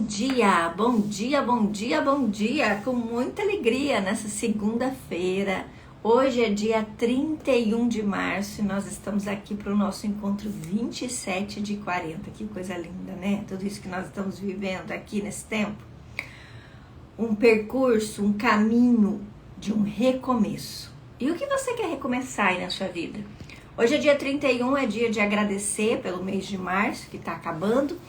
Dia, bom dia, bom dia, bom dia, com muita alegria nessa segunda-feira. Hoje é dia 31 de março e nós estamos aqui para o nosso encontro 27 de 40. Que coisa linda, né? Tudo isso que nós estamos vivendo aqui nesse tempo. Um percurso, um caminho de um recomeço. E o que você quer recomeçar aí na sua vida? Hoje é dia 31, é dia de agradecer pelo mês de março que está acabando.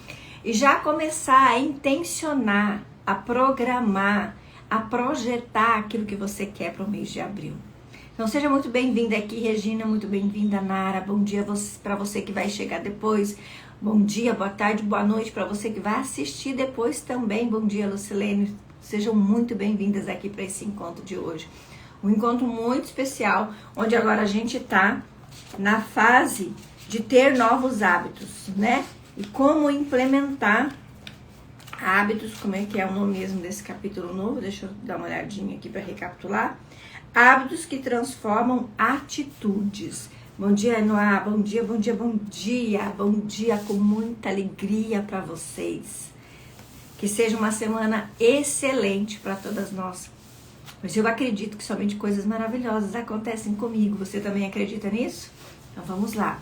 E já começar a intencionar, a programar, a projetar aquilo que você quer para o mês de abril. Então seja muito bem-vinda aqui, Regina, muito bem-vinda, Nara. Bom dia para você que vai chegar depois. Bom dia, boa tarde, boa noite para você que vai assistir depois também. Bom dia, Lucilene. Sejam muito bem-vindas aqui para esse encontro de hoje. Um encontro muito especial, onde agora a gente está na fase de ter novos hábitos, né? E como implementar hábitos, como é que é o nome mesmo desse capítulo novo? Deixa eu dar uma olhadinha aqui para recapitular. Hábitos que transformam atitudes. Bom dia, Noah. Bom dia, bom dia, bom dia. Bom dia com muita alegria para vocês. Que seja uma semana excelente para todas nós. Mas eu acredito que somente coisas maravilhosas acontecem comigo. Você também acredita nisso? Então vamos lá.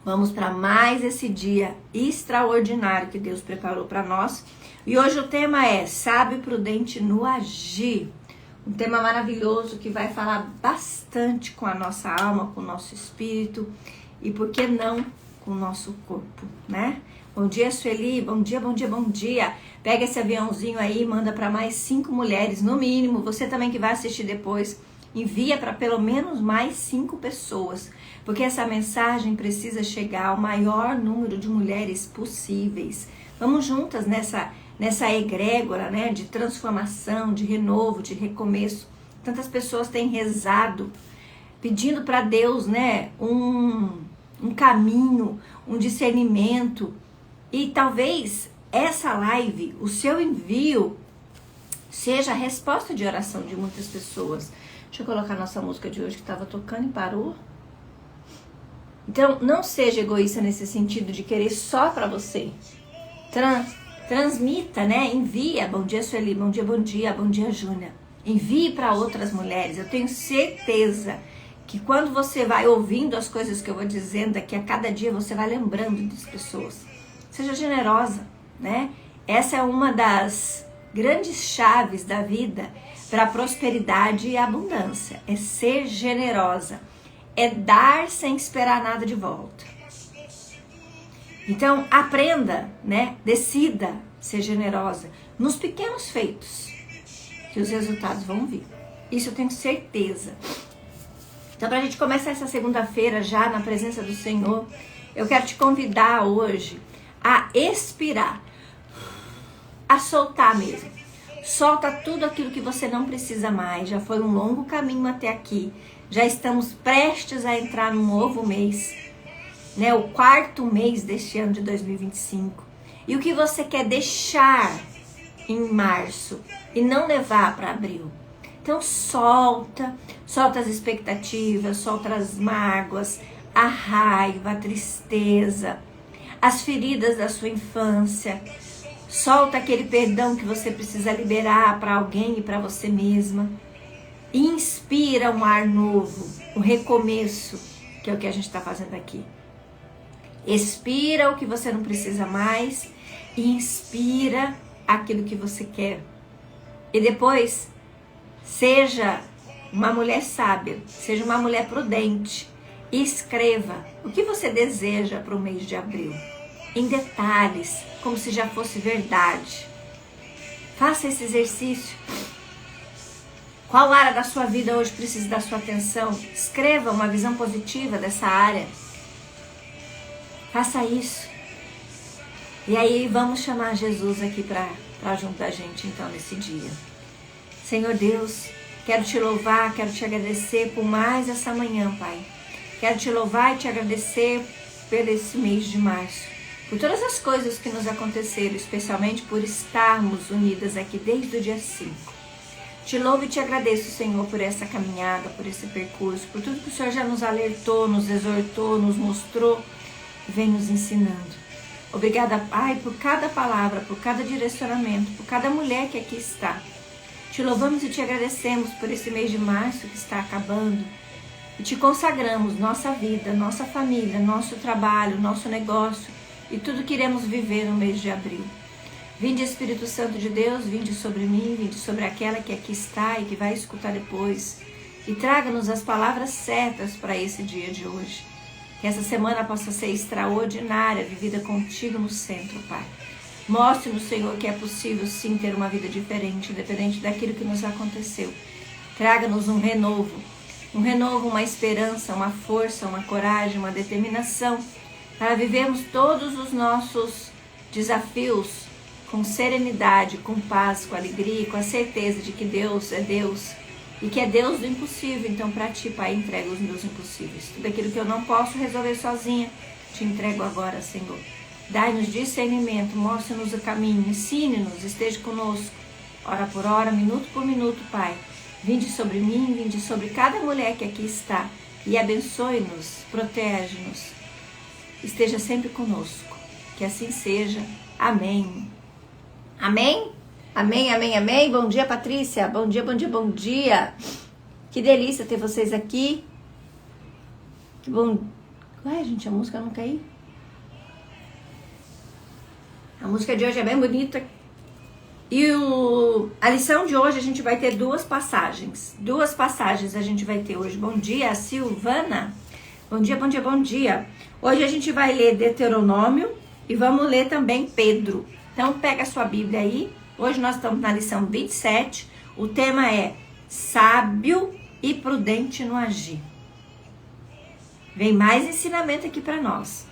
Vamos para mais esse dia extraordinário que Deus preparou para nós. E hoje o tema é sábio e prudente no agir. Um tema maravilhoso que vai falar bastante com a nossa alma, com o nosso espírito e, por que não, com o nosso corpo, né? Bom dia, Sueli. Bom dia, bom dia, bom dia. Pega esse aviãozinho aí e manda para mais 5 mulheres, no mínimo. Você também que vai assistir depois, envia para pelo menos mais 5 pessoas. Porque essa mensagem precisa chegar ao maior número de mulheres possíveis. Vamos juntas nessa egrégora, né, de transformação, de renovo, de recomeço. Tantas pessoas têm rezado, pedindo para Deus, né, um caminho, um discernimento. E talvez essa live, o seu envio, seja a resposta de oração de muitas pessoas. Deixa eu colocar a nossa música de hoje que estava tocando e parou. Então, não seja egoísta nesse sentido de querer só para você. Transmita, né? Envia. Bom dia, Sueli. Bom dia, bom dia. Bom dia, Júnia. Envie para outras mulheres. Eu tenho certeza que quando você vai ouvindo as coisas que eu vou dizendo aqui, a cada dia você vai lembrando das pessoas. Seja generosa, né? Essa é uma das grandes chaves da vida para a prosperidade e a abundância. É ser generosa. É dar sem esperar nada de volta. Então, aprenda, né? Decida ser generosa nos pequenos feitos, que os resultados vão vir. Isso eu tenho certeza. Então, para a gente começar essa segunda-feira já na presença do Senhor, eu quero te convidar hoje a expirar, a soltar mesmo. Solta tudo aquilo que você não precisa mais. Já foi um longo caminho até aqui. Já estamos prestes a entrar num novo mês, né? O 4º mês deste ano de 2025. E o que você quer deixar em março e não levar para abril? Então solta as expectativas, solta as mágoas, a raiva, a tristeza, as feridas da sua infância. Solta aquele perdão que você precisa liberar para alguém e para você mesma. Inspira um ar novo, um recomeço, que é o que a gente está fazendo aqui. Expira o que você não precisa mais e inspira aquilo que você quer. E depois, seja uma mulher sábia, seja uma mulher prudente. E escreva o que você deseja para o mês de abril, em detalhes, como se já fosse verdade. Faça esse exercício. Qual área da sua vida hoje precisa da sua atenção? Escreva uma visão positiva dessa área. Faça isso. E aí vamos chamar Jesus aqui para junto da gente então nesse dia. Senhor Deus, quero te louvar, quero te agradecer por mais essa manhã, Pai. Quero te louvar e te agradecer por esse mês de março. Por todas as coisas que nos aconteceram, especialmente por estarmos unidas aqui desde o dia 5. Te louvo e te agradeço, Senhor, por essa caminhada, por esse percurso, por tudo que o Senhor já nos alertou, nos exortou, nos mostrou e vem nos ensinando. Obrigada, Pai, por cada palavra, por cada direcionamento, por cada mulher que aqui está. Te louvamos e te agradecemos por esse mês de março que está acabando. E te consagramos nossa vida, nossa família, nosso trabalho, nosso negócio e tudo que iremos viver no mês de abril. Vinde, Espírito Santo de Deus, vinde sobre mim, vinde sobre aquela que aqui está e que vai escutar depois. E traga-nos as palavras certas para esse dia de hoje. Que essa semana possa ser extraordinária, vivida contigo no centro, Pai. Mostre-nos, Senhor, que é possível sim ter uma vida diferente, independente daquilo que nos aconteceu. Traga-nos um renovo, uma esperança, uma força, uma coragem, uma determinação para vivermos todos os nossos desafios com serenidade, com paz, com alegria, com a certeza de que Deus é Deus e que é Deus do impossível. Então, para ti, Pai, entrego os meus impossíveis. Tudo aquilo que eu não posso resolver sozinha, te entrego agora, Senhor. Dai-nos discernimento, mostre-nos o caminho, ensine-nos, esteja conosco, hora por hora, minuto por minuto, Pai. Vinde sobre mim, vinde sobre cada mulher que aqui está e abençoe-nos, protege-nos. Esteja sempre conosco. Que assim seja. Amém. Amém? Amém, amém, amém. Bom dia, Patrícia. Bom dia, bom dia, bom dia. Que delícia ter vocês aqui. Que bom. Ué, gente, a música não caiu? A música de hoje é bem bonita. E a lição de hoje a gente vai ter duas passagens. Duas passagens a gente vai ter hoje. Bom dia, Silvana. Bom dia, bom dia, bom dia. Hoje a gente vai ler Deuteronômio e vamos ler também Pedro. Então pega a sua Bíblia aí. Hoje nós estamos na lição 27. O tema é sábio e prudente no agir. Vem mais ensinamento aqui para nós.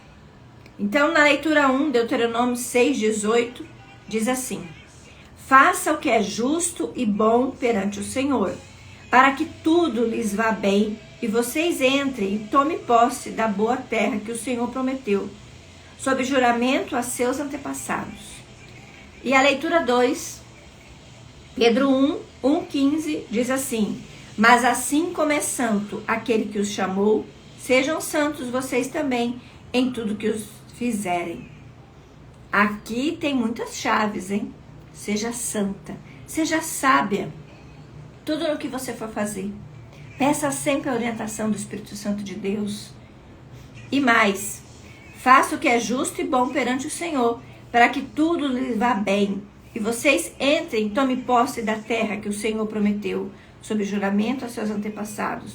Então na leitura 1, Deuteronômio 6:18, diz assim: faça o que é justo e bom perante o Senhor, para que tudo lhes vá bem e vocês entrem e tomem posse da boa terra que o Senhor prometeu, sob juramento a seus antepassados. E a leitura 2, Pedro 1:15, diz assim: mas assim como é santo aquele que os chamou, sejam santos vocês também em tudo que os fizerem. Aqui tem muitas chaves, hein? Seja santa, seja sábia. Tudo no que você for fazer, peça sempre a orientação do Espírito Santo de Deus. E mais, faça o que é justo e bom perante o Senhor, para que tudo lhe vá bem. E vocês entrem e tomem posse da terra que o Senhor prometeu, sob juramento a seus antepassados.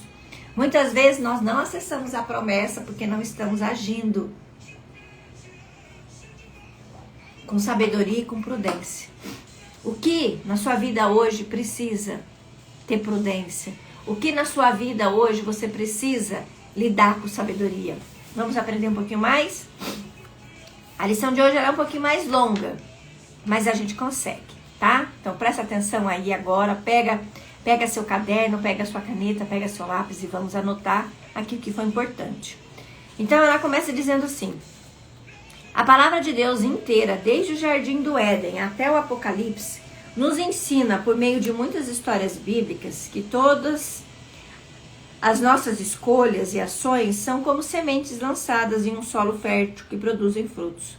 Muitas vezes nós não acessamos a promessa porque não estamos agindo com sabedoria e com prudência. O que na sua vida hoje precisa ter prudência? O que na sua vida hoje você precisa lidar com sabedoria? Vamos aprender um pouquinho mais? A lição de hoje é um pouquinho mais longa, mas a gente consegue, tá? Então presta atenção aí agora, pega seu caderno, pega sua caneta, pega seu lápis e vamos anotar aqui o que foi importante. Então ela começa dizendo assim: a palavra de Deus inteira, desde o Jardim do Éden até o Apocalipse, nos ensina, por meio de muitas histórias bíblicas, que todas as nossas escolhas e ações são como sementes lançadas em um solo fértil que produzem frutos.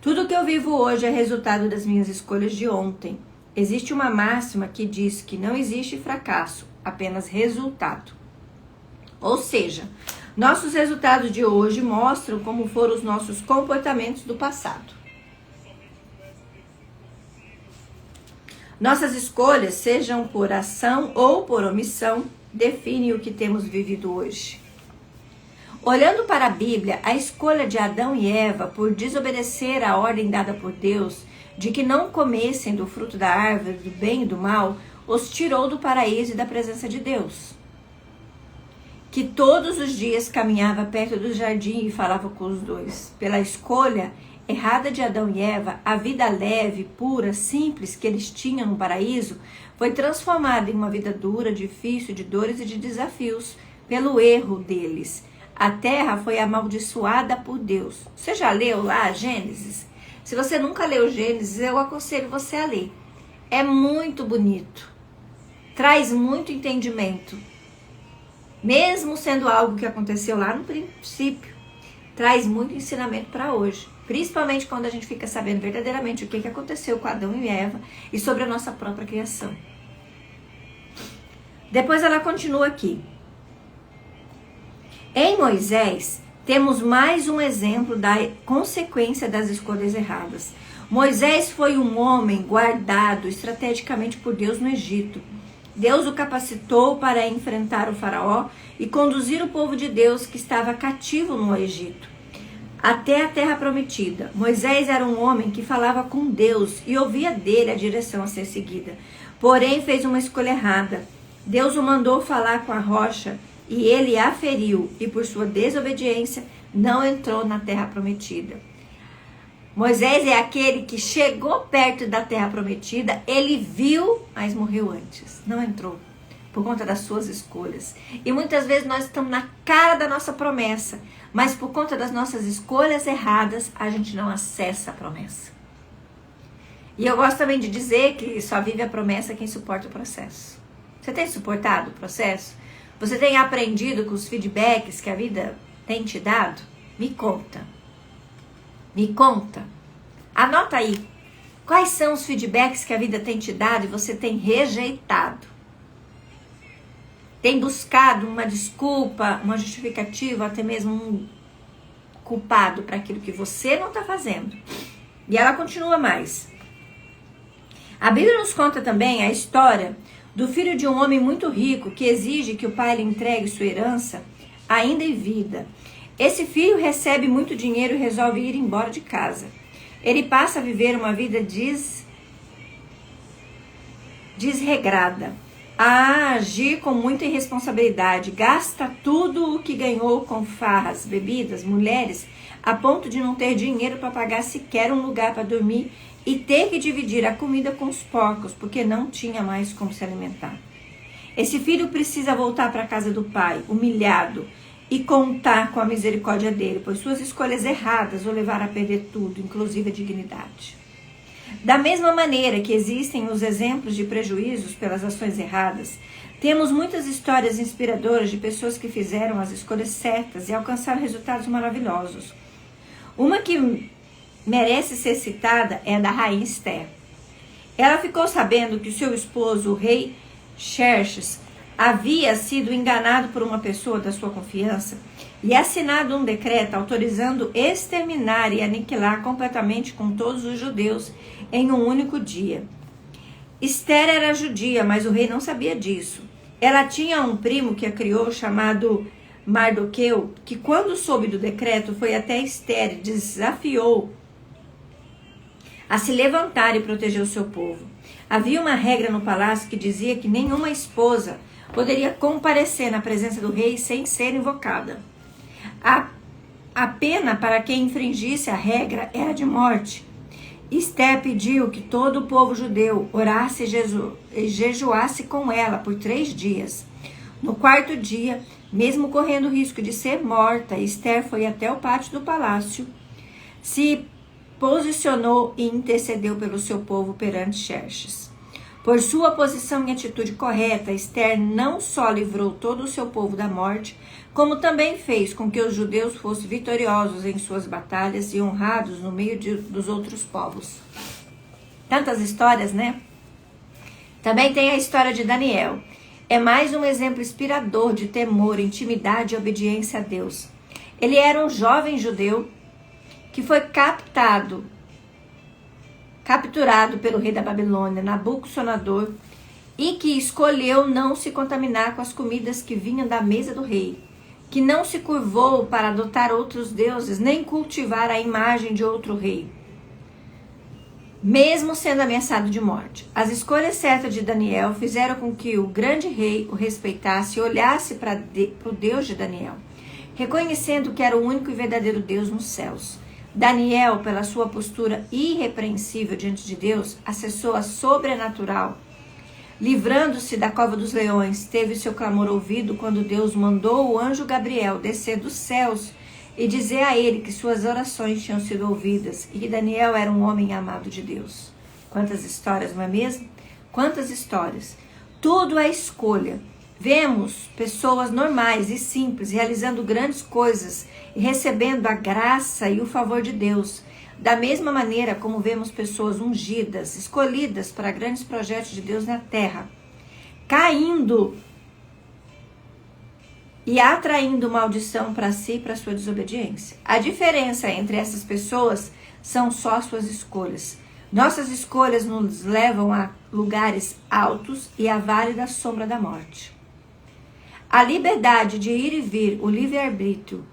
Tudo que eu vivo hoje é resultado das minhas escolhas de ontem. Existe uma máxima que diz que não existe fracasso, apenas resultado. Ou seja, nossos resultados de hoje mostram como foram os nossos comportamentos do passado. Nossas escolhas, sejam por ação ou por omissão, definem o que temos vivido hoje. Olhando para a Bíblia, a escolha de Adão e Eva por desobedecer à ordem dada por Deus de que não comessem do fruto da árvore do bem e do mal, os tirou do paraíso e da presença de Deus, que todos os dias caminhava perto do jardim e falava com os dois. Pela escolha errada de Adão e Eva, a vida leve, pura, simples que eles tinham no paraíso foi transformada em uma vida dura, difícil, de dores e de desafios pelo erro deles. A terra foi amaldiçoada por Deus. Você já leu lá Gênesis? Se você nunca leu Gênesis, eu aconselho você a ler. É muito bonito. Traz muito entendimento. Mesmo sendo algo que aconteceu lá no princípio, traz muito ensinamento para hoje. Principalmente quando a gente fica sabendo verdadeiramente o que aconteceu com Adão e Eva e sobre a nossa própria criação. Depois ela continua aqui. Em Moisés, temos mais um exemplo da consequência das escolhas erradas. Moisés foi um homem guardado estrategicamente por Deus no Egito. Deus o capacitou para enfrentar o faraó e conduzir o povo de Deus que estava cativo no Egito até a terra prometida. Moisés era um homem que falava com Deus e ouvia dele a direção a ser seguida. Porém, fez uma escolha errada. Deus o mandou falar com a rocha e ele a feriu e por sua desobediência não entrou na terra prometida. Moisés é aquele que chegou perto da terra prometida, ele viu, mas morreu antes, não entrou, por conta das suas escolhas. E muitas vezes nós estamos na cara da nossa promessa, mas por conta das nossas escolhas erradas, a gente não acessa a promessa. E eu gosto também de dizer que só vive a promessa quem suporta o processo. Você tem suportado o processo? Você tem aprendido com os feedbacks que a vida tem te dado? Me conta. Me conta. Anota aí. Quais são os feedbacks que a vida tem te dado e você tem rejeitado? Tem buscado uma desculpa, uma justificativa, até mesmo um culpado para aquilo que você não está fazendo. E ela continua mais. A Bíblia nos conta também a história do filho de um homem muito rico que exige que o pai lhe entregue sua herança ainda em vida. Esse filho recebe muito dinheiro e resolve ir embora de casa. Ele passa a viver uma vida desregrada, a agir com muita irresponsabilidade, gasta tudo o que ganhou com farras, bebidas, mulheres, a ponto de não ter dinheiro para pagar sequer um lugar para dormir e ter que dividir a comida com os porcos, porque não tinha mais como se alimentar. Esse filho precisa voltar para a casa do pai, humilhado, e contar com a misericórdia dele, pois suas escolhas erradas o levaram a perder tudo, inclusive a dignidade. Da mesma maneira que existem os exemplos de prejuízos pelas ações erradas, temos muitas histórias inspiradoras de pessoas que fizeram as escolhas certas e alcançaram resultados maravilhosos. Uma que merece ser citada é a da rainha Esther. Ela ficou sabendo que o seu esposo, o rei Xerxes, havia sido enganado por uma pessoa da sua confiança e assinado um decreto autorizando exterminar e aniquilar completamente com todos os judeus em um único dia. Esther era judia, mas o rei não sabia disso. Ela tinha um primo que a criou chamado Mardoqueu, que quando soube do decreto foi até Esther e desafiou a se levantar e proteger o seu povo. Havia uma regra no palácio que dizia que nenhuma esposa poderia comparecer na presença do rei sem ser invocada. A pena para quem infringisse a regra era de morte. Esther pediu que todo o povo judeu orasse e jejuasse com ela por 3 dias. No 4º dia, mesmo correndo o risco de ser morta, Esther foi até o pátio do palácio, se posicionou e intercedeu pelo seu povo perante Xerxes. Por sua posição e atitude correta, Esther não só livrou todo o seu povo da morte, como também fez com que os judeus fossem vitoriosos em suas batalhas e honrados no meio dos outros povos. Tantas histórias, né? Também tem a história de Daniel. É mais um exemplo inspirador de temor, intimidade e obediência a Deus. Ele era um jovem judeu que foi capturado pelo rei da Babilônia, Nabucodonosor, e que escolheu não se contaminar com as comidas que vinham da mesa do rei, que não se curvou para adotar outros deuses, nem cultivar a imagem de outro rei, mesmo sendo ameaçado de morte. As escolhas certas de Daniel fizeram com que o grande rei o respeitasse e olhasse para o Deus de Daniel, reconhecendo que era o único e verdadeiro Deus nos céus. Daniel, pela sua postura irrepreensível diante de Deus, acessou a sobrenatural. Livrando-se da cova dos leões, teve seu clamor ouvido quando Deus mandou o anjo Gabriel descer dos céus e dizer a ele que suas orações tinham sido ouvidas e que Daniel era um homem amado de Deus. Quantas histórias, não é mesmo? Quantas histórias. Tudo é escolha. Vemos pessoas normais e simples realizando grandes coisas e recebendo a graça e o favor de Deus. Da mesma maneira como vemos pessoas ungidas, escolhidas para grandes projetos de Deus na terra, caindo e atraindo maldição para si e para sua desobediência. A diferença entre essas pessoas são só suas escolhas. Nossas escolhas nos levam a lugares altos e a vale da sombra da morte. A liberdade de ir e vir, o livre-arbítrio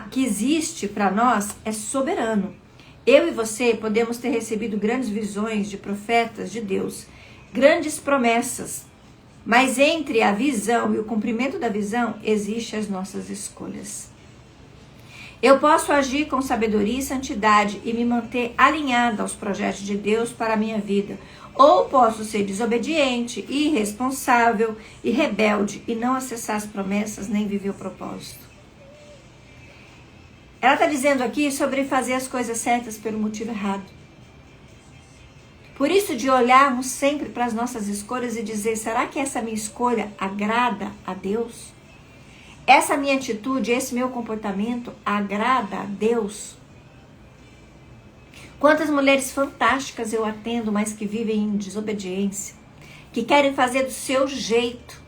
que existe para nós é soberano. Eu e você podemos ter recebido grandes visões de profetas de Deus, grandes promessas, mas entre a visão e o cumprimento da visão, existem as nossas escolhas. Eu posso agir com sabedoria e santidade e me manter alinhada aos projetos de Deus para a minha vida, ou posso ser desobediente, irresponsável e rebelde e não acessar as promessas nem viver o propósito. Ela está dizendo aqui sobre fazer as coisas certas pelo motivo errado. Por isso, de olharmos sempre para as nossas escolhas e dizer, será que essa minha escolha agrada a Deus? Essa minha atitude, esse meu comportamento agrada a Deus? Quantas mulheres fantásticas eu atendo, mas que vivem em desobediência, que querem fazer do seu jeito,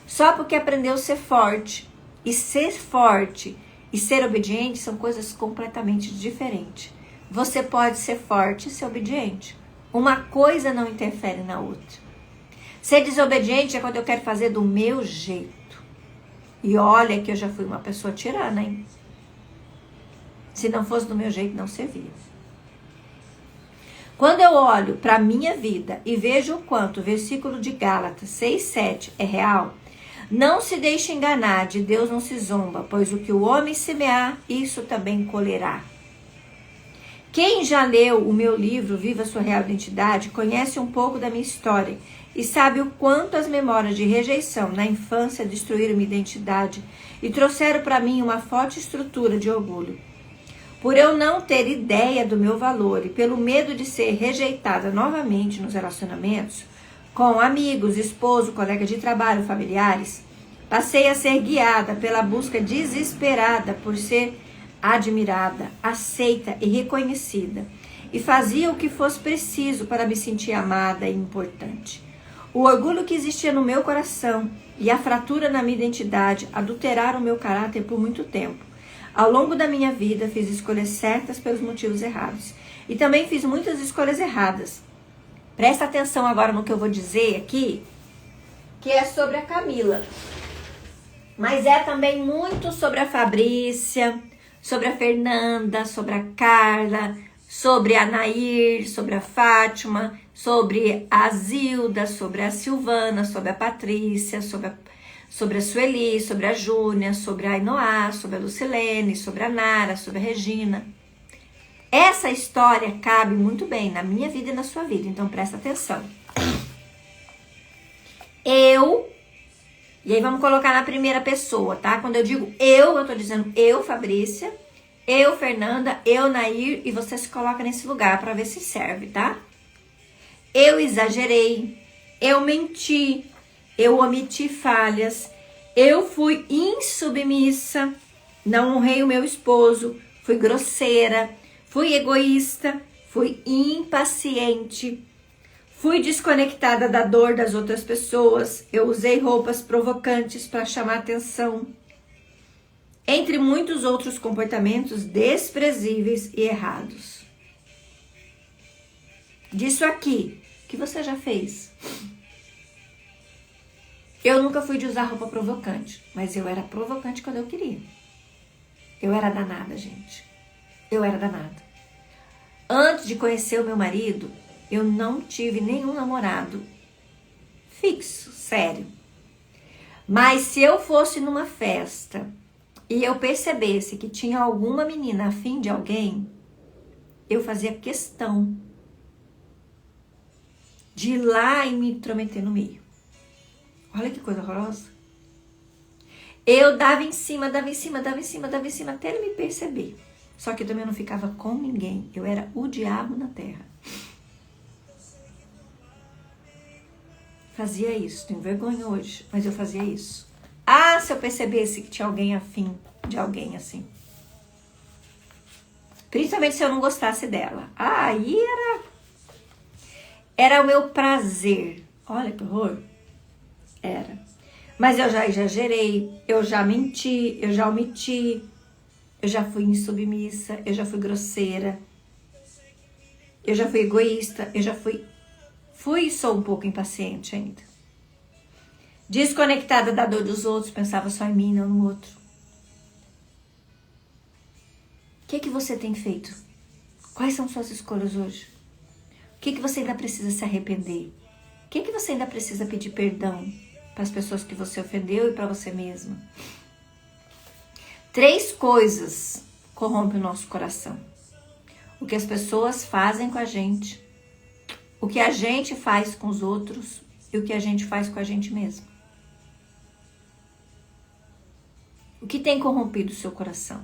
só porque aprendeu a ser forte. E ser forte e ser obediente são coisas completamente diferentes. Você pode ser forte e ser obediente. Uma coisa não interfere na outra. Ser desobediente é quando eu quero fazer do meu jeito. E olha que eu já fui uma pessoa tirana, hein? Se não fosse do meu jeito, não servia. Quando eu olho para a minha vida e vejo o quanto o versículo de Gálatas 6:7 é real, não se deixe enganar, de Deus não se zomba, pois o que o homem semear, isso também colherá. Quem já leu o meu livro Viva Sua Real Identidade conhece um pouco da minha história e sabe o quanto as memórias de rejeição na infância destruíram minha identidade e trouxeram para mim uma forte estrutura de orgulho. Por eu não ter ideia do meu valor e pelo medo de ser rejeitada novamente nos relacionamentos, com amigos, esposo, colega de trabalho, familiares, passei a ser guiada pela busca desesperada por ser admirada, aceita e reconhecida, e fazia o que fosse preciso para me sentir amada e importante. O orgulho que existia no meu coração e a fratura na minha identidade adulteraram o meu caráter por muito tempo. Ao longo da minha vida, fiz escolhas certas pelos motivos errados. E também fiz muitas escolhas erradas. Presta atenção agora no que eu vou dizer aqui, que é sobre a Camila. Mas é também muito sobre a Fabrícia, sobre a Fernanda, sobre a Carla, sobre a Nair, sobre a Fátima, sobre a Zilda, sobre a Silvana, sobre a Patrícia, sobre a Sueli, sobre a Júnia, sobre a Ainoá, sobre a Lucilene, sobre a Nara, sobre a Regina. Essa história cabe muito bem na minha vida e na sua vida, então presta atenção. E aí vamos colocar na primeira pessoa, tá? Quando eu digo eu tô dizendo eu, Fabrícia, eu, Fernanda, eu, Nair, e você se coloca nesse lugar para ver se serve, tá? Eu exagerei, eu menti, eu omiti falhas, eu fui insubmissa, não honrei o meu esposo, fui grosseira, fui egoísta, fui impaciente, fui desconectada da dor das outras pessoas, eu usei roupas provocantes para chamar atenção, entre muitos outros comportamentos desprezíveis e errados. Disso aqui, que você já fez? Eu nunca fui de usar roupa provocante, mas eu era provocante quando eu queria. Eu era danada, gente. Eu era danada. Antes de conhecer o meu marido, eu não tive nenhum namorado fixo, sério. Mas se eu fosse numa festa e eu percebesse que tinha alguma menina afim de alguém, eu fazia questão de ir lá e me intrometer no meio. Olha que coisa horrorosa. Eu dava em cima, até ele me perceber. Só que eu também não ficava com ninguém. Eu era o diabo na terra. Fazia isso. Tenho vergonha hoje, mas eu fazia isso. Ah, se eu percebesse que tinha alguém afim de alguém assim. Principalmente se eu não gostasse dela. Aí era o meu prazer. Olha que horror. Era. Mas eu já exagerei, eu já menti, eu já omiti, eu já fui insubmissa, eu já fui grosseira, eu já fui egoísta, eu já fui e sou um pouco impaciente ainda. Desconectada da dor dos outros, pensava só em mim, não no outro. O que você tem feito? Quais são suas escolhas hoje? O que você ainda precisa se arrepender? O que você ainda precisa pedir perdão para as pessoas que você ofendeu e para você mesma? 3 coisas corrompem o nosso coração. O que as pessoas fazem com a gente, o que a gente faz com os outros e o que a gente faz com a gente mesmo. O que tem corrompido o seu coração?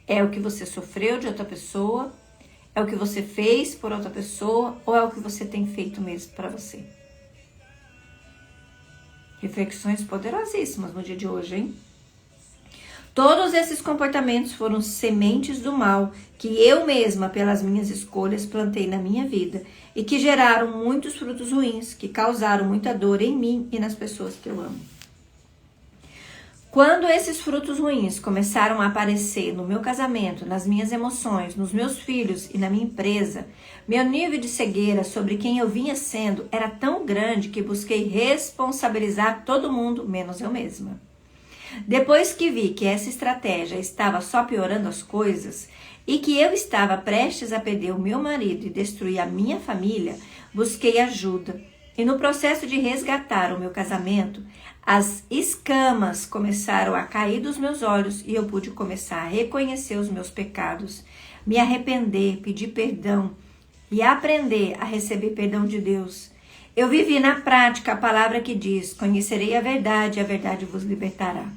É o que você sofreu de outra pessoa? É o que você fez por outra pessoa? Ou é o que você tem feito mesmo para você? Reflexões poderosíssimas no dia de hoje, hein? Todos esses comportamentos foram sementes do mal que eu mesma, pelas minhas escolhas, plantei na minha vida e que geraram muitos frutos ruins, que causaram muita dor em mim e nas pessoas que eu amo. Quando esses frutos ruins começaram a aparecer no meu casamento, nas minhas emoções, nos meus filhos e na minha empresa, meu nível de cegueira sobre quem eu vinha sendo era tão grande que busquei responsabilizar todo mundo, menos eu mesma. Depois que vi que essa estratégia estava só piorando as coisas e que eu estava prestes a perder o meu marido e destruir a minha família, busquei ajuda. E no processo de resgatar o meu casamento, as escamas começaram a cair dos meus olhos e eu pude começar a reconhecer os meus pecados, me arrepender, pedir perdão e aprender a receber perdão de Deus. Eu vivi na prática a palavra que diz: conhecerei a verdade e a verdade vos libertará.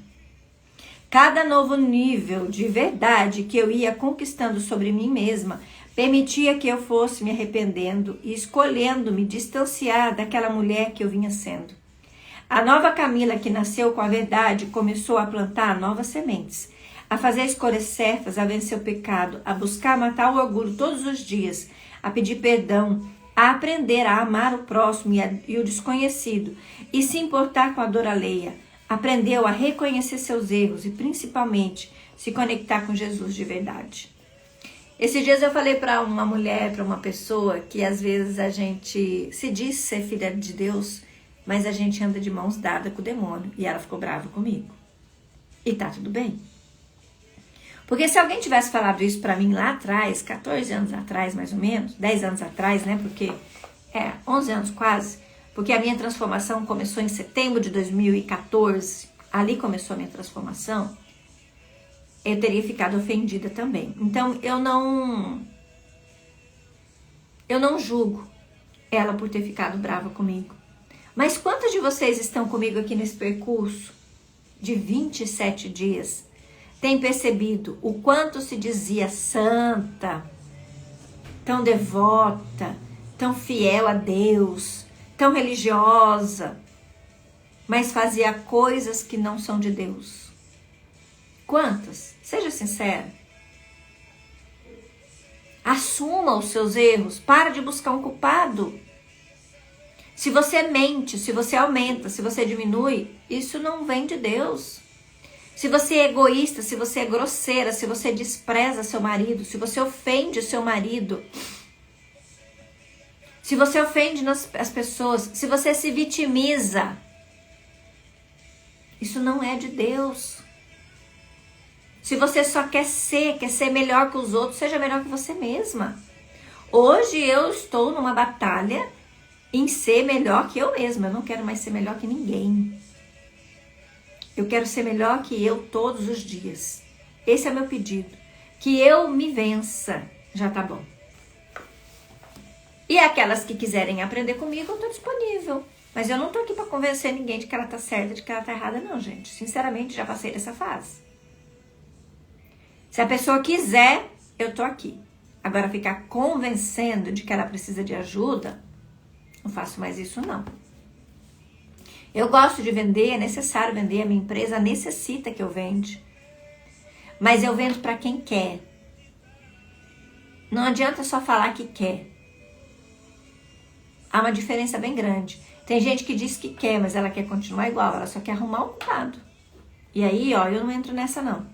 Cada novo nível de verdade que eu ia conquistando sobre mim mesma permitia que eu fosse me arrependendo e escolhendo me distanciar daquela mulher que eu vinha sendo. A nova Camila que nasceu com a verdade começou a plantar novas sementes, a fazer escolhas certas, a vencer o pecado, a buscar matar o orgulho todos os dias, a pedir perdão, a aprender a amar o próximo e o desconhecido e se importar com a dor alheia. Aprendeu a reconhecer seus erros e principalmente se conectar com Jesus de verdade. Esses dias eu falei para uma mulher, para uma pessoa, que às vezes a gente se diz ser filha de Deus, mas a gente anda de mãos dadas com o demônio. E ela ficou brava comigo. E tá tudo bem. Porque se alguém tivesse falado isso pra mim lá atrás, 14 anos atrás mais ou menos, 10 anos atrás, né, porque 11 anos quase, porque a minha transformação começou em setembro de 2014, ali começou a minha transformação, eu teria ficado ofendida também. Então eu não julgo ela por ter ficado brava comigo. Mas quantos de vocês estão comigo aqui nesse percurso de 27 dias? Tem percebido o quanto se dizia santa, tão devota, tão fiel a Deus, tão religiosa, mas fazia coisas que não são de Deus? Quantas? Seja sincero. Assuma os seus erros, para de buscar um culpado. Se você mente, se você aumenta, se você diminui, isso não vem de Deus. Se você é egoísta, se você é grosseira, se você despreza seu marido, se você ofende seu marido, se você ofende as pessoas, se você se vitimiza, isso não é de Deus. Se você só quer ser melhor que os outros, seja melhor que você mesma. Hoje eu estou numa batalha em ser melhor que eu mesma. Eu não quero mais ser melhor que ninguém. Eu quero ser melhor que eu todos os dias. Esse é meu pedido. Que eu me vença. Já tá bom. E aquelas que quiserem aprender comigo, eu tô disponível. Mas eu não tô aqui pra convencer ninguém de que ela tá certa, de que ela tá errada, não, gente. Sinceramente, já passei dessa fase. Se a pessoa quiser, eu tô aqui. Agora, ficar convencendo de que ela precisa de ajuda, não faço mais isso, não. Eu gosto de vender, é necessário vender, a minha empresa necessita que eu vende. Mas eu vendo para quem quer. Não adianta só falar que quer. Há uma diferença bem grande. Tem gente que diz que quer, mas ela quer continuar igual, ela só quer arrumar um culpado. E aí, ó, eu não entro nessa não.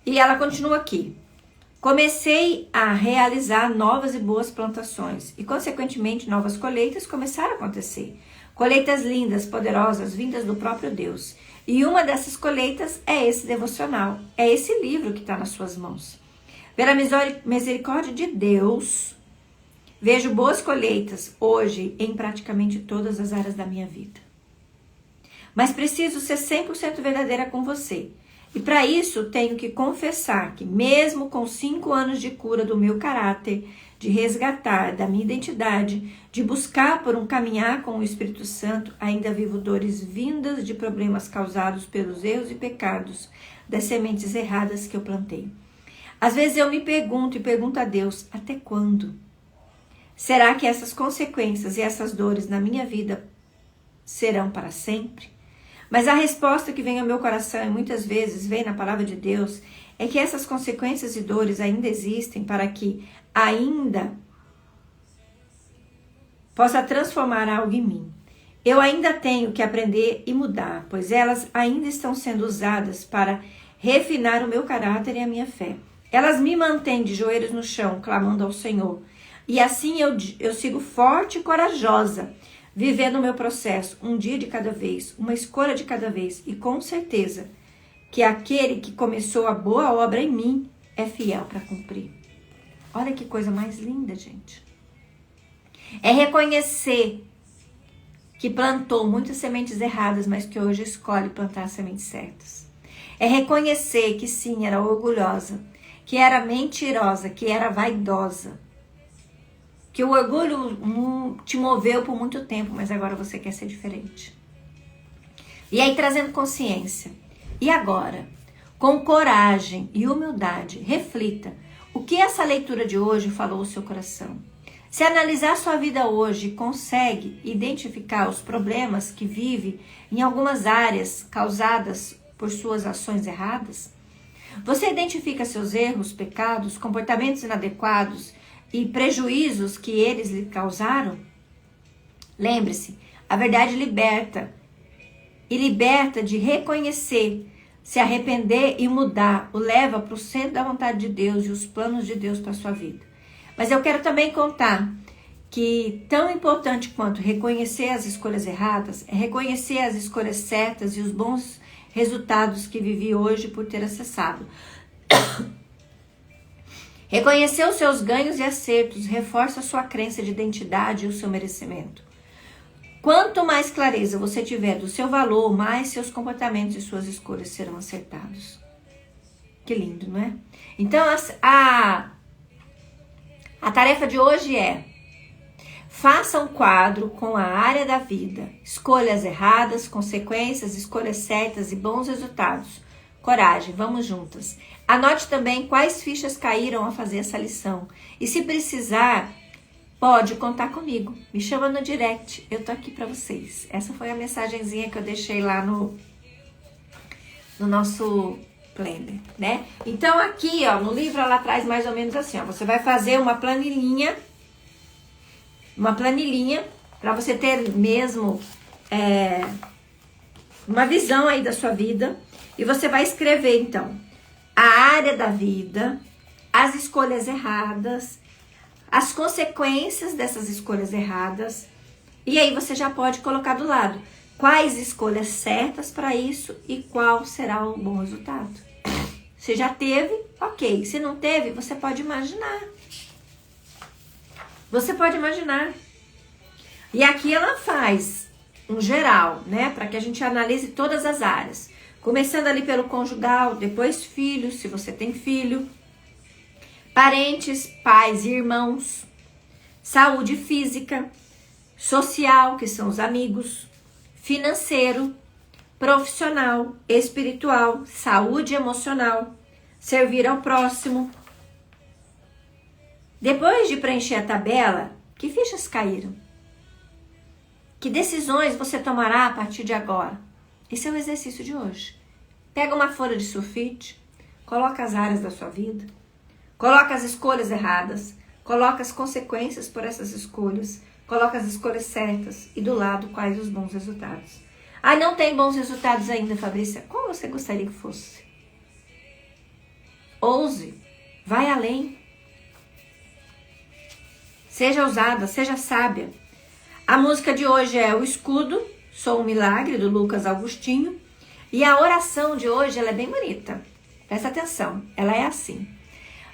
E ela continua aqui. Comecei a realizar novas e boas plantações e, consequentemente, novas colheitas começaram a acontecer. Colheitas lindas, poderosas, vindas do próprio Deus. E uma dessas colheitas é esse devocional, é esse livro que está nas suas mãos. Pela misericórdia de Deus, vejo boas colheitas hoje em praticamente todas as áreas da minha vida. Mas preciso ser 100% verdadeira com você. E para isso tenho que confessar que mesmo com 5 anos de cura do meu caráter, de resgatar da minha identidade, de buscar por um caminhar com o Espírito Santo, ainda vivo dores vindas de problemas causados pelos erros e pecados das sementes erradas que eu plantei. Às vezes eu me pergunto e pergunto a Deus, até quando? Será que essas consequências e essas dores na minha vida serão para sempre? Mas a resposta que vem ao meu coração, e muitas vezes vem na palavra de Deus, é que essas consequências e dores ainda existem para que ainda possa transformar algo em mim. Eu ainda tenho que aprender e mudar, pois elas ainda estão sendo usadas para refinar o meu caráter e a minha fé. Elas me mantêm de joelhos no chão, clamando ao Senhor. E assim eu sigo forte e corajosa, vivendo o meu processo, um dia de cada vez, uma escolha de cada vez, e com certeza que aquele que começou a boa obra em mim é fiel para cumprir. Olha que coisa mais linda, gente. É reconhecer que plantou muitas sementes erradas, mas que hoje escolhe plantar as sementes certas. É reconhecer que sim, era orgulhosa, que era mentirosa, que era vaidosa, que o orgulho te moveu por muito tempo, mas agora você quer ser diferente. E aí, trazendo consciência. E agora, com coragem e humildade, reflita o que essa leitura de hoje falou ao seu coração. Se analisar sua vida hoje, consegue identificar os problemas que vive em algumas áreas causadas por suas ações erradas? Você identifica seus erros, pecados, comportamentos inadequados e prejuízos que eles lhe causaram? Lembre-se, a verdade liberta. E liberta de reconhecer, se arrepender e mudar. O leva para o centro da vontade de Deus e os planos de Deus para a sua vida. Mas eu quero também contar que tão importante quanto reconhecer as escolhas erradas é reconhecer as escolhas certas e os bons resultados que vivi hoje por ter acessado. Reconhecer os seus ganhos e acertos reforça a sua crença de identidade e o seu merecimento. Quanto mais clareza você tiver do seu valor, mais seus comportamentos e suas escolhas serão acertados. Que lindo, não é? Então, a tarefa de hoje é: faça um quadro com a área da vida, escolhas erradas, consequências, escolhas certas e bons resultados. Coragem, vamos juntas. Anote também quais fichas caíram a fazer essa lição. E se precisar, pode contar comigo. Me chama no direct, eu tô aqui para vocês. Essa foi a mensagenzinha que eu deixei lá no nosso planner, né? Então aqui, ó, no livro ela traz mais ou menos assim, ó. Você vai fazer uma planilhinha para você ter mesmo uma visão aí da sua vida. E você vai escrever, então, a área da vida, as escolhas erradas, as consequências dessas escolhas erradas. E aí você já pode colocar do lado quais escolhas certas para isso e qual será o bom resultado. Se já teve, ok. Se não teve, você pode imaginar. Você pode imaginar. E aqui ela faz um geral, né? Para que a gente analise todas as áreas. Começando ali pelo conjugal, depois filhos, se você tem filho. Parentes, pais e irmãos. Saúde física. Social, que são os amigos. Financeiro. Profissional. Espiritual. Saúde emocional. Servir ao próximo. Depois de preencher a tabela, que fichas caíram? Que decisões você tomará a partir de agora? Esse é o exercício de hoje. Pega uma folha de sulfite, coloca as áreas da sua vida, Coloca as escolhas erradas, coloca as consequências por essas escolhas, coloca as escolhas certas e do lado quais os bons resultados. Ah, não tem bons resultados ainda, Fabrícia. Qual você gostaria que fosse? Ouse, vai além. Seja ousada, seja sábia. A música de hoje é O Escudo, Sou um Milagre, do Lucas Augustinho. E a oração de hoje, ela é bem bonita. Presta atenção, ela é assim.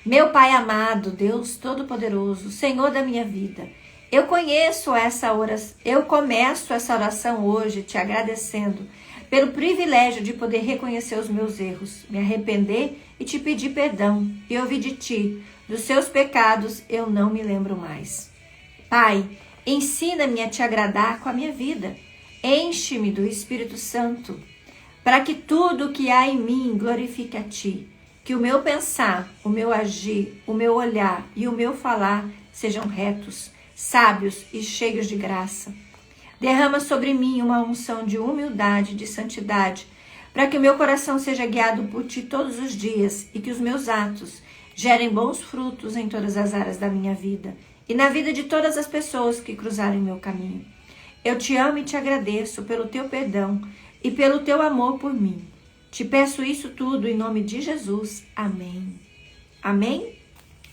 Meu Pai amado, Deus Todo-Poderoso, Senhor da minha vida, eu começo essa oração hoje te agradecendo pelo privilégio de poder reconhecer os meus erros, me arrepender e te pedir perdão e ouvir de ti. Dos seus pecados eu não me lembro mais. Pai, ensina-me a te agradar com a minha vida. Enche-me do Espírito Santo, para que tudo o que há em mim glorifique a ti. Que o meu pensar, o meu agir, o meu olhar e o meu falar sejam retos, sábios e cheios de graça. Derrama sobre mim uma unção de humildade e de santidade, para que o meu coração seja guiado por ti todos os dias e que os meus atos gerem bons frutos em todas as áreas da minha vida e na vida de todas as pessoas que cruzarem meu caminho. Eu te amo e te agradeço pelo teu perdão e pelo teu amor por mim. Te peço isso tudo em nome de Jesus. Amém. Amém?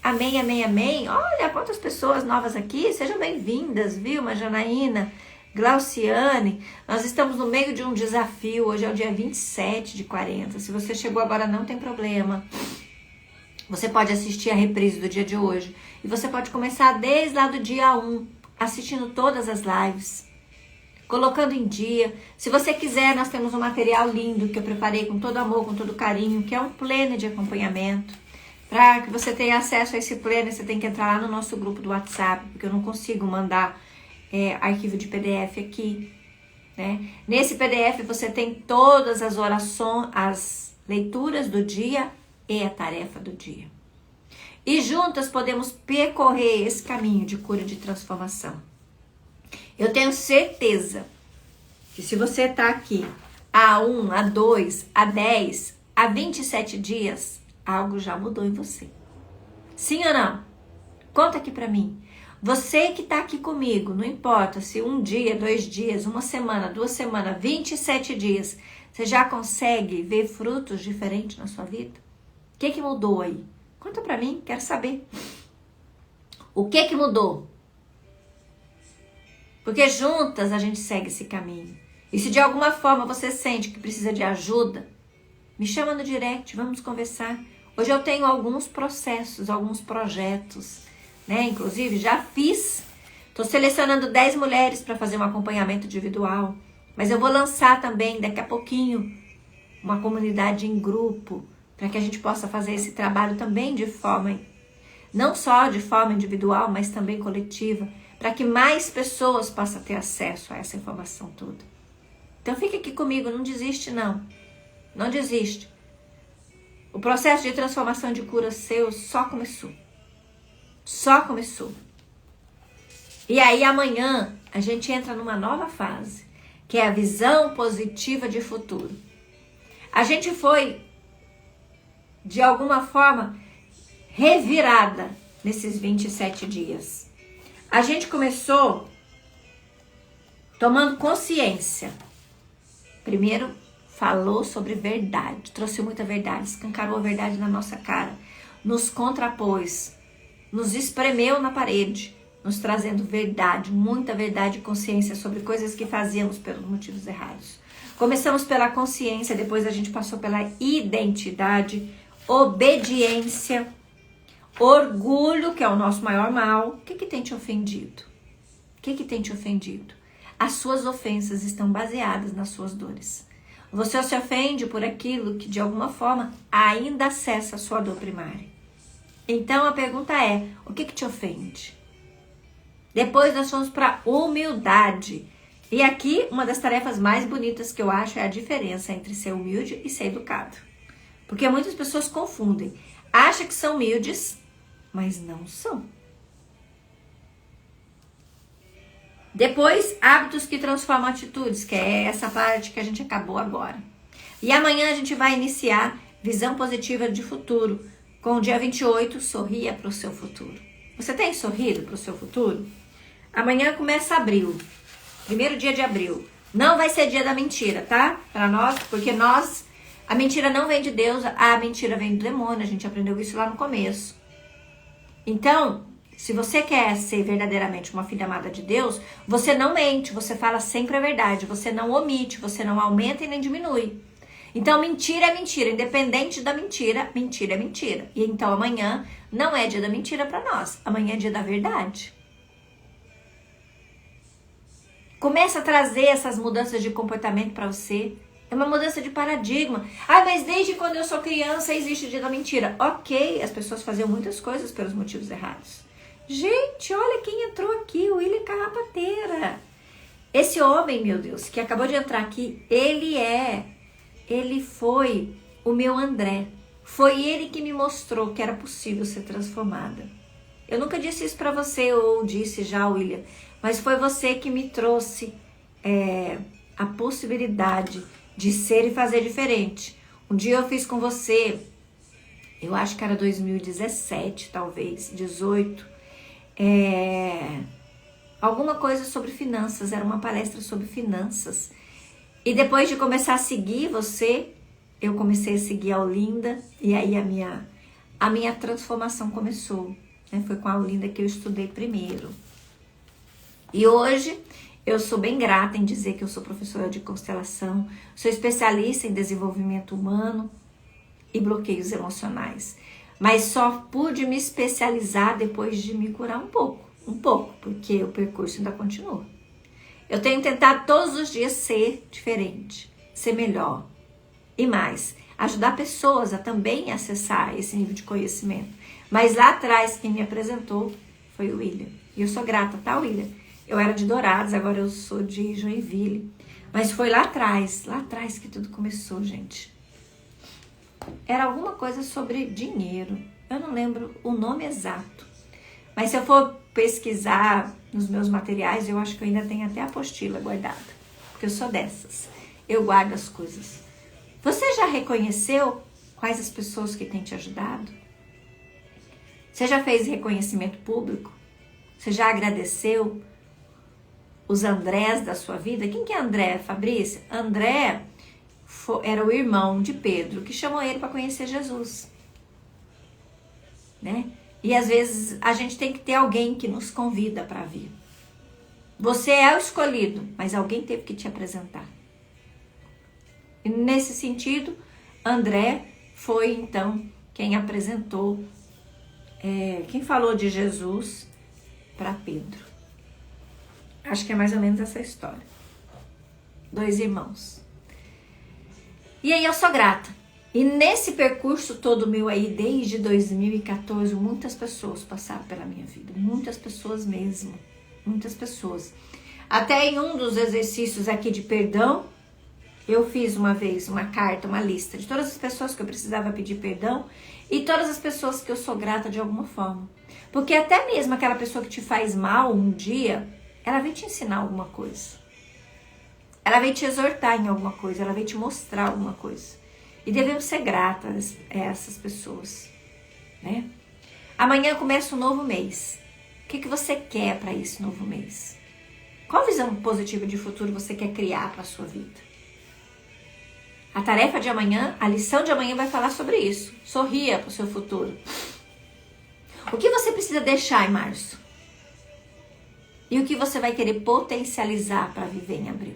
Amém, amém, amém. Olha quantas pessoas novas aqui. Sejam bem-vindas, Vilma, Janaína, Glauciane. Nós estamos no meio de um desafio. Hoje é o dia 27 de 40. Se você chegou agora, não tem problema. Você pode assistir a reprise do dia de hoje. E você pode começar desde lá do dia 1, assistindo todas as lives, colocando em dia. Se você quiser, nós temos um material lindo que eu preparei com todo amor, com todo carinho, que é um pleno de acompanhamento. Para que você tenha acesso a esse pleno, você tem que entrar lá no nosso grupo do WhatsApp, porque eu não consigo mandar arquivo de PDF aqui, né? Nesse PDF você tem todas as orações, as leituras do dia e a tarefa do dia. E juntas podemos percorrer esse caminho de cura e de transformação. Eu tenho certeza que se você está aqui há 1, há 2, há 10, há 27 dias, algo já mudou em você. Sim ou não? Conta aqui pra mim. Você que tá aqui comigo, não importa se 1 dia, 2 dias, 1 semana, 2 semanas, 27 dias, você já consegue ver frutos diferentes na sua vida? O que mudou aí? Conta pra mim, quero saber. O que mudou? Porque juntas a gente segue esse caminho. E se de alguma forma você sente que precisa de ajuda, me chama no direct, vamos conversar. Hoje eu tenho alguns processos, alguns projetos, né? Inclusive já fiz. Estou selecionando 10 mulheres para fazer um acompanhamento individual. Mas eu vou lançar também daqui a pouquinho uma comunidade em grupo, para que a gente possa fazer esse trabalho também de forma, não só de forma individual, mas também coletiva, para que mais pessoas possam ter acesso a essa informação toda. Então fica aqui comigo, não desiste não. Não desiste. O processo de transformação de cura seu só começou. Só começou. E aí amanhã a gente entra numa nova fase, que é a visão positiva de futuro. A gente foi, de alguma forma, revirada nesses 27 dias. A gente começou tomando consciência. Primeiro, falou sobre verdade, trouxe muita verdade, escancarou a verdade na nossa cara, nos contrapôs, nos espremeu na parede, nos trazendo verdade, muita verdade e consciência sobre coisas que fazíamos pelos motivos errados. Começamos pela consciência, depois a gente passou pela identidade, obediência, orgulho, que é o nosso maior mal. O que tem te ofendido? O que tem te ofendido? As suas ofensas estão baseadas nas suas dores. Você se ofende por aquilo que de alguma forma ainda acessa a sua dor primária. Então a pergunta é, o que te ofende? Depois nós fomos para humildade. E aqui uma das tarefas mais bonitas que eu acho é a diferença entre ser humilde e ser educado. Porque muitas pessoas confundem. Acham que são humildes, mas não são. Depois, hábitos que transformam atitudes, que é essa parte que a gente acabou agora. E amanhã a gente vai iniciar visão positiva de futuro, com o dia 28, sorria para o seu futuro. Você tem sorrido para o seu futuro? Amanhã começa abril, primeiro dia de abril. Não vai ser dia da mentira, tá? Para nós, porque a mentira não vem de Deus, a mentira vem do demônio, a gente aprendeu isso lá no começo. Então, se você quer ser verdadeiramente uma filha amada de Deus, você não mente, você fala sempre a verdade, você não omite, você não aumenta e nem diminui. Então, mentira é mentira, independente da mentira, mentira é mentira. E então, amanhã não é dia da mentira para nós, amanhã é dia da verdade. Começa a trazer essas mudanças de comportamento para você. É uma mudança de paradigma. Ah, mas desde quando eu sou criança existe o dia da mentira. Ok, as pessoas faziam muitas coisas pelos motivos errados. Gente, olha quem entrou aqui, o William Carrapateira. Esse homem, meu Deus, que acabou de entrar aqui, ele foi o meu André. Foi ele que me mostrou que era possível ser transformada. Eu nunca disse isso pra você, ou disse já, William, mas foi você que me trouxe a possibilidade de ser e fazer diferente. Um dia eu fiz com você, eu acho que era 2017, talvez, 18, alguma coisa sobre finanças, era uma palestra sobre finanças. E depois de começar a seguir você, eu comecei a seguir a Olinda, e aí a minha transformação começou. Né? Foi com a Olinda que eu estudei primeiro. E hoje eu sou bem grata em dizer que eu sou professora de constelação, sou especialista em desenvolvimento humano e bloqueios emocionais. Mas só pude me especializar depois de me curar um pouco, porque o percurso ainda continua. Eu tenho tentado todos os dias ser diferente, ser melhor e mais, ajudar pessoas a também acessar esse nível de conhecimento. Mas lá atrás quem me apresentou foi o William. E eu sou grata, tá, William? Eu era de Dourados, agora eu sou de Joinville. Mas foi lá atrás que tudo começou, gente. Era alguma coisa sobre dinheiro. Eu não lembro o nome exato. Mas se eu for pesquisar nos meus materiais, eu acho que eu ainda tenho até a apostila guardada. Porque eu sou dessas. Eu guardo as coisas. Você já reconheceu quais as pessoas que têm te ajudado? Você já fez reconhecimento público? Você já agradeceu os Andrés da sua vida? Quem que é André, Fabrícia? André era o irmão de Pedro, que chamou ele para conhecer Jesus. Né? E às vezes a gente tem que ter alguém que nos convida para vir. Você é o escolhido, mas alguém teve que te apresentar. E nesse sentido, André foi então quem apresentou, quem falou de Jesus para Pedro. Acho que é mais ou menos essa história. 2 irmãos. E aí eu sou grata. E nesse percurso todo meu aí, desde 2014, muitas pessoas passaram pela minha vida. Muitas pessoas mesmo. Muitas pessoas. Até em um dos exercícios aqui de perdão, eu fiz uma vez uma carta, uma lista de todas as pessoas que eu precisava pedir perdão e todas as pessoas que eu sou grata de alguma forma. Porque até mesmo aquela pessoa que te faz mal um dia, ela veio te ensinar alguma coisa. Ela veio te exortar em alguma coisa, ela veio te mostrar alguma coisa. E devemos ser gratas a essas pessoas, né? Amanhã começa um novo mês. O que você quer para esse novo mês? Qual visão positiva de futuro você quer criar para a sua vida? A tarefa de amanhã, a lição de amanhã vai falar sobre isso. Sorria para o seu futuro. O que você precisa deixar em março? E o que você vai querer potencializar para viver em abril?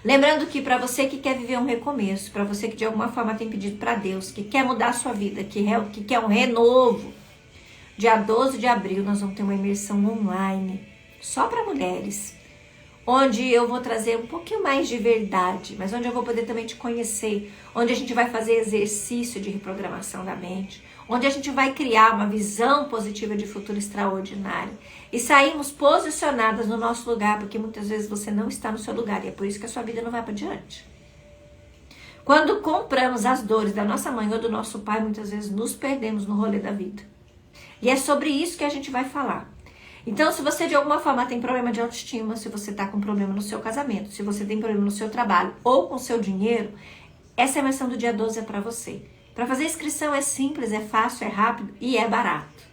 Lembrando que para você que quer viver um recomeço, para você que de alguma forma tem pedido para Deus, que quer mudar a sua vida, que quer um renovo, dia 12 de abril nós vamos ter uma imersão online, só para mulheres, onde eu vou trazer um pouquinho mais de verdade, mas onde eu vou poder também te conhecer, onde a gente vai fazer exercício de reprogramação da mente, onde a gente vai criar uma visão positiva de futuro extraordinário e saímos posicionadas no nosso lugar, porque muitas vezes você não está no seu lugar e é por isso que a sua vida não vai para diante. Quando compramos as dores da nossa mãe ou do nosso pai, muitas vezes nos perdemos no rolê da vida. E é sobre isso que a gente vai falar. Então, se você de alguma forma tem problema de autoestima, se você está com problema no seu casamento, se você tem problema no seu trabalho ou com o seu dinheiro, essa imersão do dia 12 é para você. Para fazer inscrição é simples, é fácil, é rápido e é barato,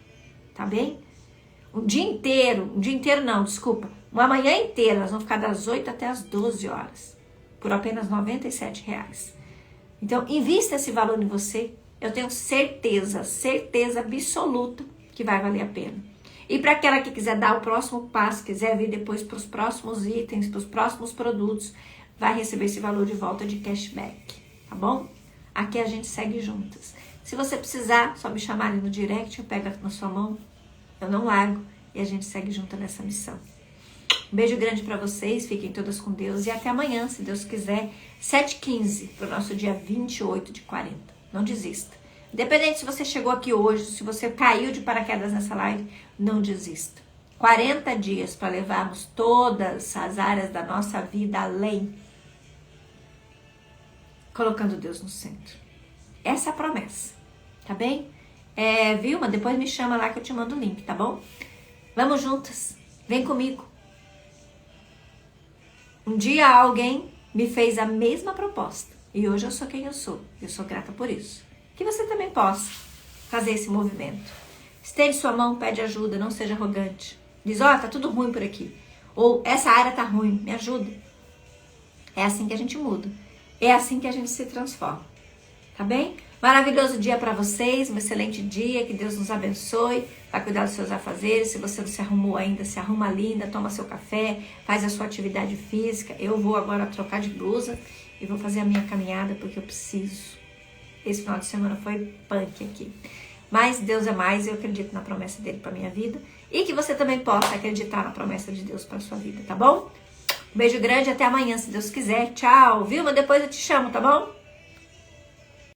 tá bem? Um dia inteiro não, desculpa, uma manhã inteira, nós vamos ficar das 8 até as 12 horas, por apenas R$ 97. Então, invista esse valor em você, eu tenho certeza absoluta que vai valer a pena. E para aquela que quiser dar o próximo passo, quiser vir depois para os próximos itens, para os próximos produtos, vai receber esse valor de volta de cashback, tá bom? Aqui a gente segue juntas. Se você precisar, só me chamar ali no direct, eu pego na sua mão, eu não largo e a gente segue junto nessa missão. Um beijo grande para vocês, fiquem todas com Deus e até amanhã, se Deus quiser, 7h15 para o nosso dia 28 de 40. Não desista. Independente se você chegou aqui hoje, se você caiu de paraquedas nessa live, não desista. 40 dias para levarmos todas as áreas da nossa vida além, colocando Deus no centro. Essa é a promessa, tá bem? Vilma, depois me chama lá que eu te mando o link, tá bom? Vamos juntas, vem comigo. Um dia alguém me fez a mesma proposta e hoje eu sou quem eu sou grata por isso. Que você também possa fazer esse movimento. Estende sua mão, pede ajuda, não seja arrogante. Diz, tá tudo ruim por aqui. Ou, essa área tá ruim, me ajuda. É assim que a gente muda. É assim que a gente se transforma. Tá bem? Maravilhoso dia para vocês, um excelente dia, que Deus nos abençoe. Vai cuidar dos seus afazeres. Se você não se arrumou ainda, se arruma linda, toma seu café, faz a sua atividade física. Eu vou agora trocar de blusa e vou fazer a minha caminhada porque eu preciso. Esse final de semana foi punk aqui. Mas Deus é mais e eu acredito na promessa dele para minha vida. E que você também possa acreditar na promessa de Deus para sua vida, tá bom? Um beijo grande, até amanhã, se Deus quiser. Tchau, Vilma, depois eu te chamo, tá bom?